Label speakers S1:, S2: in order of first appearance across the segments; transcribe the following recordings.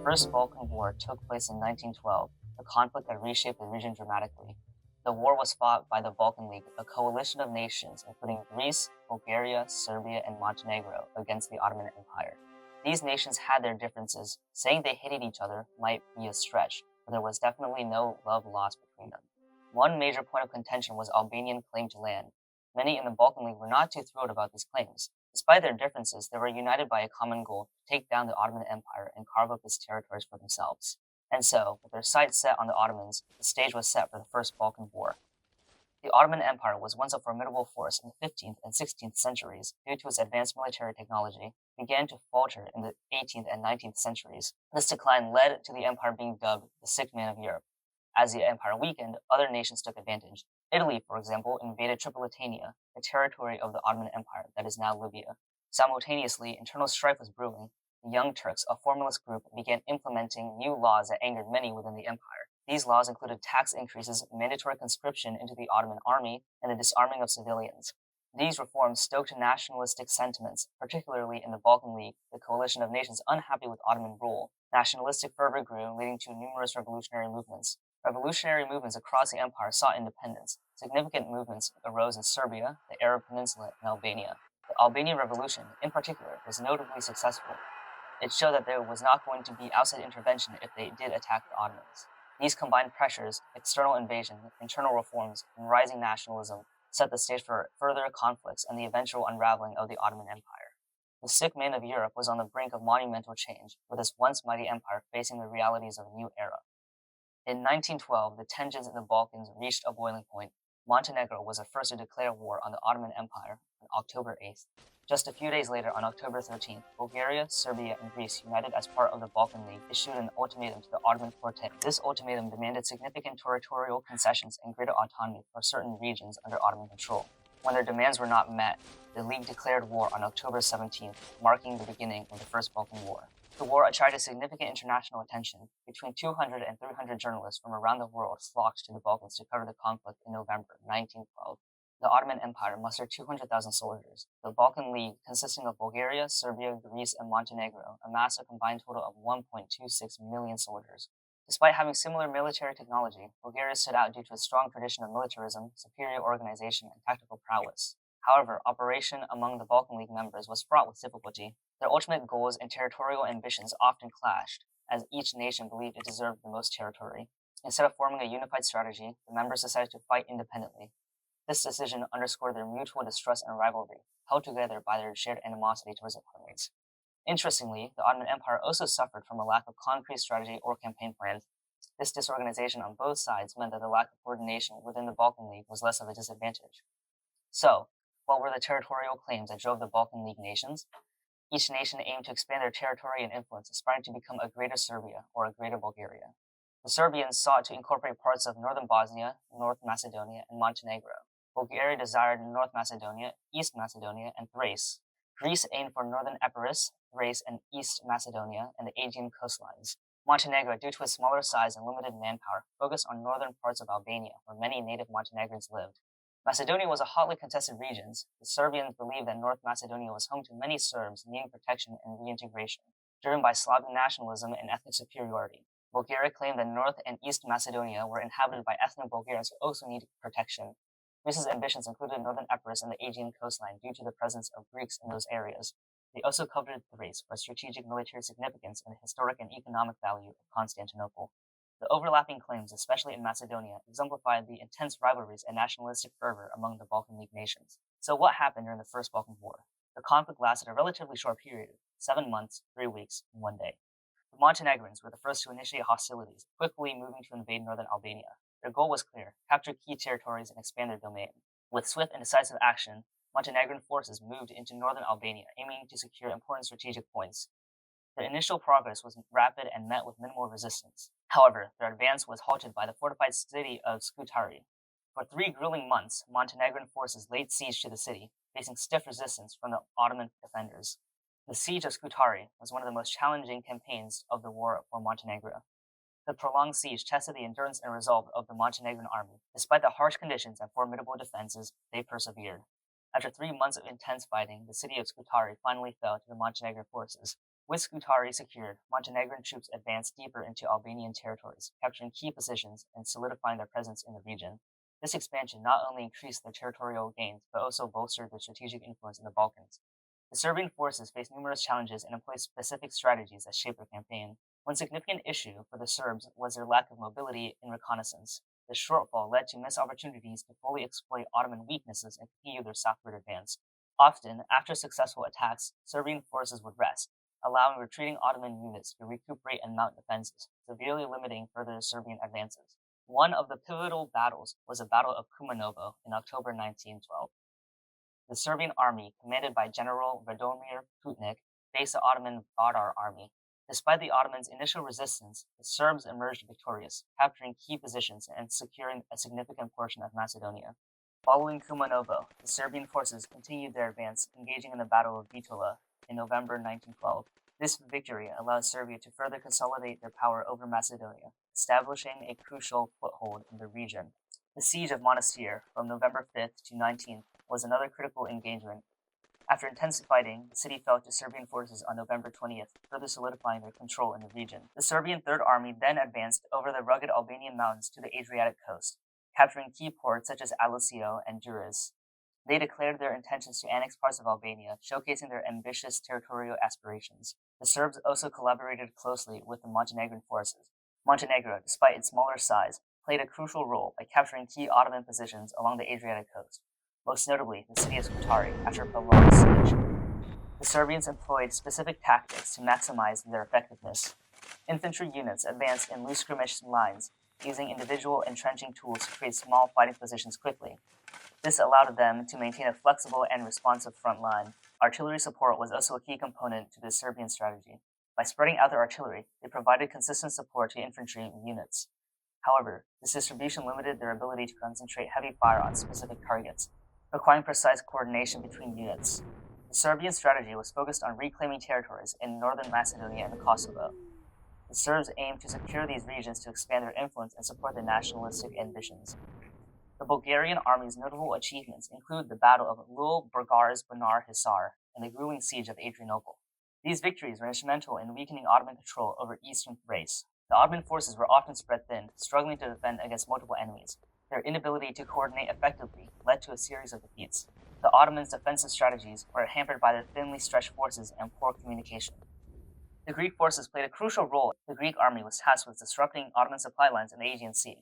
S1: First Balkan War took place in 1912, a conflict that reshaped the region dramatically. The war was fought by the Balkan League, a coalition of nations including Greece, Bulgaria, Serbia, and Montenegro against the Ottoman Empire. These nations had their differences. Saying they hated each other might be a stretch, but there was definitely no love lost between them. One major point of contention was Albanian claim to land. Many in the Balkan League were not too thrilled about these claims. Despite their differences, they were united by a common goal to take down the Ottoman Empire and carve up its territories for themselves. And so, with their sights set on the Ottomans, the stage was set for the First Balkan War. The Ottoman Empire was once a formidable force in the 15th and 16th centuries due to its advanced military technology, began to falter in the 18th and 19th centuries. This decline led to the empire being dubbed the Sick Man of Europe. As the empire weakened, other nations took advantage. Italy, for example, invaded Tripolitania, a territory of the Ottoman Empire that is now Libya. Simultaneously, internal strife was brewing. The Young Turks, a formalist group, began implementing new laws that angered many within the empire. These laws included tax increases, mandatory conscription into the Ottoman army, and the disarming of civilians. These reforms stoked nationalistic sentiments, particularly in the Balkan League, the coalition of nations unhappy with Ottoman rule. Nationalistic fervor grew, leading to numerous revolutionary movements. Revolutionary movements across the empire sought independence. Significant movements arose in Serbia, the Arab Peninsula, and Albania. The Albanian Revolution, in particular, was notably successful. It showed that there was not going to be outside intervention if they did attack the Ottomans. These combined pressures, external invasion, internal reforms, and rising nationalism set the stage for further conflicts and the eventual unraveling of the Ottoman Empire. The sick man of Europe was on the brink of monumental change, with its once mighty empire facing the realities of a new era. In 1912, the tensions in the Balkans reached a boiling point. Montenegro was the first to declare war on the Ottoman Empire on October 8th. Just a few days later, on October 13th, Bulgaria, Serbia, and Greece, united as part of the Balkan League, issued an ultimatum to the Ottoman Porte. This ultimatum demanded significant territorial concessions and greater autonomy for certain regions under Ottoman control. When their demands were not met, the League declared war on October 17th, marking the beginning of the First Balkan War. The war attracted significant international attention. Between 200 and 300 journalists from around the world flocked to the Balkans to cover the conflict in November 1912. The Ottoman Empire mustered 200,000 soldiers. The Balkan League, consisting of Bulgaria, Serbia, Greece, and Montenegro, amassed a combined total of 1.26 million soldiers. Despite having similar military technology, Bulgaria stood out due to a strong tradition of militarism, superior organization, and tactical prowess. However, operation among the Balkan League members was fraught with difficulty. Their ultimate goals and territorial ambitions often clashed, as each nation believed it deserved the most territory. Instead of forming a unified strategy, the members decided to fight independently. This decision underscored their mutual distrust and rivalry, held together by their shared animosity towards their opponents. Interestingly, the Ottoman Empire also suffered from a lack of concrete strategy or campaign plans. This disorganization on both sides meant that the lack of coordination within the Balkan League was less of a disadvantage. So, what were the territorial claims that drove the Balkan League nations? Each nation aimed to expand their territory and influence, aspiring to become a greater Serbia or a greater Bulgaria. The Serbians sought to incorporate parts of northern Bosnia, North Macedonia, and Montenegro. Bulgaria desired North Macedonia, East Macedonia, and Thrace. Greece aimed for northern Epirus, Thrace, and East Macedonia, and the Aegean coastlines. Montenegro, due to its smaller size and limited manpower, focused on northern parts of Albania, where many native Montenegrins lived. Macedonia was a hotly contested region. The Serbians believed that North Macedonia was home to many Serbs needing protection and reintegration, driven by Slavic nationalism and ethnic superiority. Bulgaria claimed that North and East Macedonia were inhabited by ethnic Bulgarians who also needed protection. Greece's ambitions included northern Epirus and the Aegean coastline due to the presence of Greeks in those areas. They also coveted Thrace for strategic military significance and the historic and economic value of Constantinople. The overlapping claims, especially in Macedonia, exemplified the intense rivalries and nationalistic fervor among the Balkan League nations. So what happened during the First Balkan War? The conflict lasted a relatively short period, 7 months, 3 weeks, and 1 day. The Montenegrins were the first to initiate hostilities, quickly moving to invade northern Albania. Their goal was clear: capture key territories and expand their domain. With swift and decisive action, Montenegrin forces moved into northern Albania, aiming to secure important strategic points. Their initial progress was rapid and met with minimal resistance. However, their advance was halted by the fortified city of Scutari. For 3 grueling months, Montenegrin forces laid siege to the city, facing stiff resistance from the Ottoman defenders. The siege of Scutari was one of the most challenging campaigns of the war for Montenegro. The prolonged siege tested the endurance and resolve of the Montenegrin army. Despite the harsh conditions and formidable defenses, they persevered. After 3 months of intense fighting, the city of Scutari finally fell to the Montenegrin forces. With Scutari secured, Montenegrin troops advanced deeper into Albanian territories, capturing key positions and solidifying their presence in the region. This expansion not only increased their territorial gains, but also bolstered their strategic influence in the Balkans. The Serbian forces faced numerous challenges and employed specific strategies that shaped their campaign. One significant issue for the Serbs was their lack of mobility in reconnaissance. This shortfall led to missed opportunities to fully exploit Ottoman weaknesses and continue their southward advance. Often, after successful attacks, Serbian forces would rest, allowing retreating Ottoman units to recuperate and mount defenses, severely limiting further Serbian advances. One of the pivotal battles was the Battle of Kumanovo in October 1912. The Serbian army, commanded by General Radomir Putnik, faced the Ottoman Vardar army. Despite the Ottomans' initial resistance, the Serbs emerged victorious, capturing key positions and securing a significant portion of Macedonia. Following Kumanovo, the Serbian forces continued their advance, engaging in the Battle of Bitola in November 1912. This victory allowed Serbia to further consolidate their power over Macedonia, establishing a crucial foothold in the region. The siege of Monastir from November 5th to 19th was another critical engagement. After intense fighting, the city fell to Serbian forces on November 20th, further solidifying their control in the region. The Serbian Third Army then advanced over the rugged Albanian mountains to the Adriatic coast, capturing key ports such as Alisio and Duras. They declared their intentions to annex parts of Albania, showcasing their ambitious territorial aspirations. The Serbs also collaborated closely with the Montenegrin forces. Montenegro, despite its smaller size, played a crucial role by capturing key Ottoman positions along the Adriatic coast, most notably the city of Scutari after a prolonged siege. The Serbians employed specific tactics to maximize their effectiveness. Infantry units advanced in loose skirmish lines, using individual entrenching tools to create small fighting positions quickly. This allowed them to maintain a flexible and responsive front line. Artillery support was also a key component to the Serbian strategy. By spreading out their artillery, they provided consistent support to infantry units. However, this distribution limited their ability to concentrate heavy fire on specific targets, requiring precise coordination between units. The Serbian strategy was focused on reclaiming territories in northern Macedonia and Kosovo. The Serbs aimed to secure these regions to expand their influence and support their nationalistic ambitions. The Bulgarian army's notable achievements include the Battle of Lul Burgars Banar Hisar and the grueling siege of Adrianople. These victories were instrumental in weakening Ottoman control over eastern Thrace. The Ottoman forces were often spread thin, struggling to defend against multiple enemies. Their inability to coordinate effectively led to a series of defeats. The Ottomans' defensive strategies were hampered by their thinly stretched forces and poor communication. The Greek forces played a crucial role. The Greek army was tasked with disrupting Ottoman supply lines in the Aegean Sea.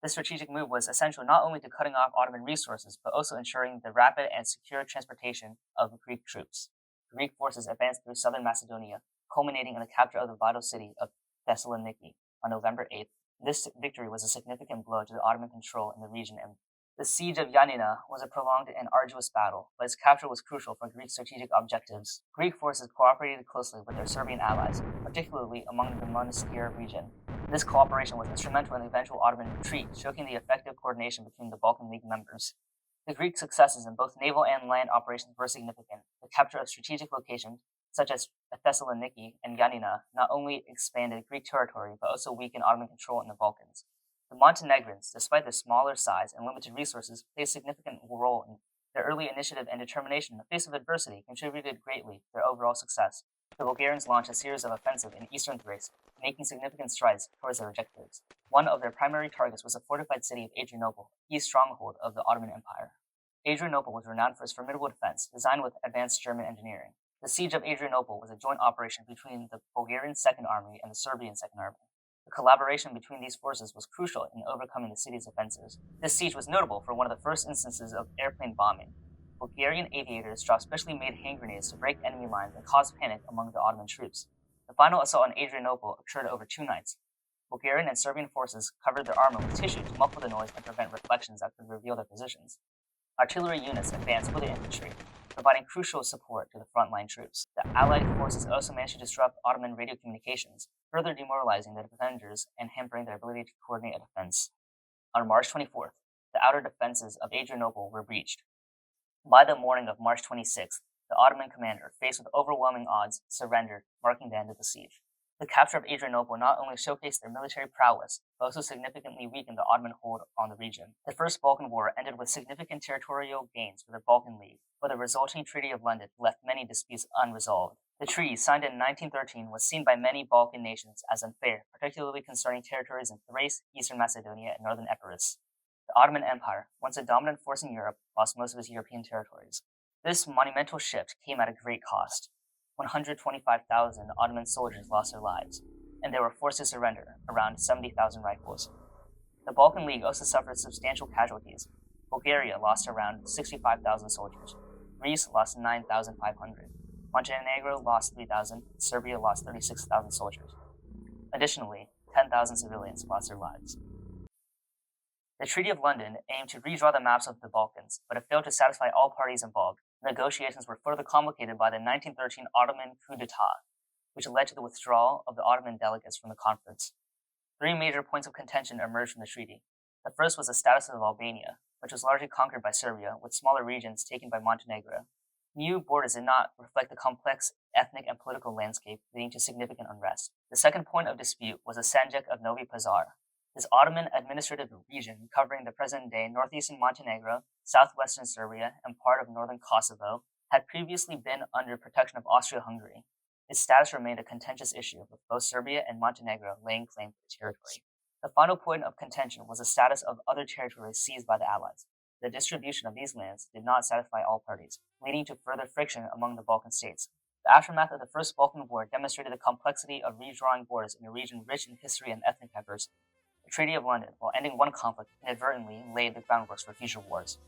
S1: This strategic move was essential not only to cutting off Ottoman resources, but also ensuring the rapid and secure transportation of Greek troops. Greek forces advanced through southern Macedonia, culminating in the capture of the vital city of Thessaloniki on November 8th. This victory was a significant blow to the Ottoman control in the region. The siege of Yanina was a prolonged and arduous battle, but its capture was crucial for Greek strategic objectives. Greek forces cooperated closely with their Serbian allies, particularly among the Monastir region. This cooperation was instrumental in the eventual Ottoman retreat, showing the effective coordination between the Balkan League members. The Greek successes in both naval and land operations were significant. The capture of strategic locations, such as Thessaloniki and Yanina, not only expanded Greek territory, but also weakened Ottoman control in the Balkans. The Montenegrins, despite their smaller size and limited resources, played a significant role in their early initiative and determination in the face of adversity contributed greatly to their overall success. The Bulgarians launched a series of offensives in eastern Thrace, making significant strides towards their objectives. One of their primary targets was the fortified city of Adrianople, a key stronghold of the Ottoman Empire. Adrianople was renowned for its formidable defense, designed with advanced German engineering. The siege of Adrianople was a joint operation between the Bulgarian Second Army and the Serbian Second Army. The collaboration between these forces was crucial in overcoming the city's offensives. This siege was notable for one of the first instances of airplane bombing. Bulgarian aviators dropped specially made hand grenades to break enemy lines and cause panic among the Ottoman troops. The final assault on Adrianople occurred over 2 nights. Bulgarian and Serbian forces covered their armor with tissue to muffle the noise and prevent reflections that could reveal their positions. Artillery units advanced with the infantry, providing crucial support to the frontline troops. The Allied forces also managed to disrupt Ottoman radio communications, further demoralizing the defenders and hampering their ability to coordinate a defense. On March 24th, the outer defenses of Adrianople were breached. By the morning of March 26th, the Ottoman commander, faced with overwhelming odds, surrendered, marking the end of the siege. The capture of Adrianople not only showcased their military prowess, but also significantly weakened the Ottoman hold on the region. The First Balkan War ended with significant territorial gains for the Balkan League, but the resulting Treaty of London left many disputes unresolved. The treaty, signed in 1913, was seen by many Balkan nations as unfair, particularly concerning territories in Thrace, Eastern Macedonia, and Northern Epirus. The Ottoman Empire, once a dominant force in Europe, lost most of its European territories. This monumental shift came at a great cost. 125,000 Ottoman soldiers lost their lives, and they were forced to surrender around 70,000 rifles. The Balkan League also suffered substantial casualties. Bulgaria lost around 65,000 soldiers. Greece lost 9,500. Montenegro lost 3,000. Serbia lost 36,000 soldiers. Additionally, 10,000 civilians lost their lives. The Treaty of London aimed to redraw the maps of the Balkans, but it failed to satisfy all parties involved. Negotiations were further complicated by the 1913 Ottoman coup d'etat, which led to the withdrawal of the Ottoman delegates from the conference. Three major points of contention emerged from the treaty. The first was the status of Albania, which was largely conquered by Serbia, with smaller regions taken by Montenegro. New borders did not reflect the complex ethnic and political landscape, leading to significant unrest. The second point of dispute was the Sanjak of Novi Pazar. This Ottoman administrative region, covering the present-day northeastern Montenegro, southwestern Serbia, and part of northern Kosovo, had previously been under protection of Austria-Hungary. Its status remained a contentious issue, with both Serbia and Montenegro laying claim to the territory. The final point of contention was the status of other territories seized by the Allies. The distribution of these lands did not satisfy all parties, leading to further friction among the Balkan states. The aftermath of the First Balkan War demonstrated the complexity of redrawing borders in a region rich in history and ethnic diversity. The Treaty of London, while ending one conflict, inadvertently laid the groundwork for future wars.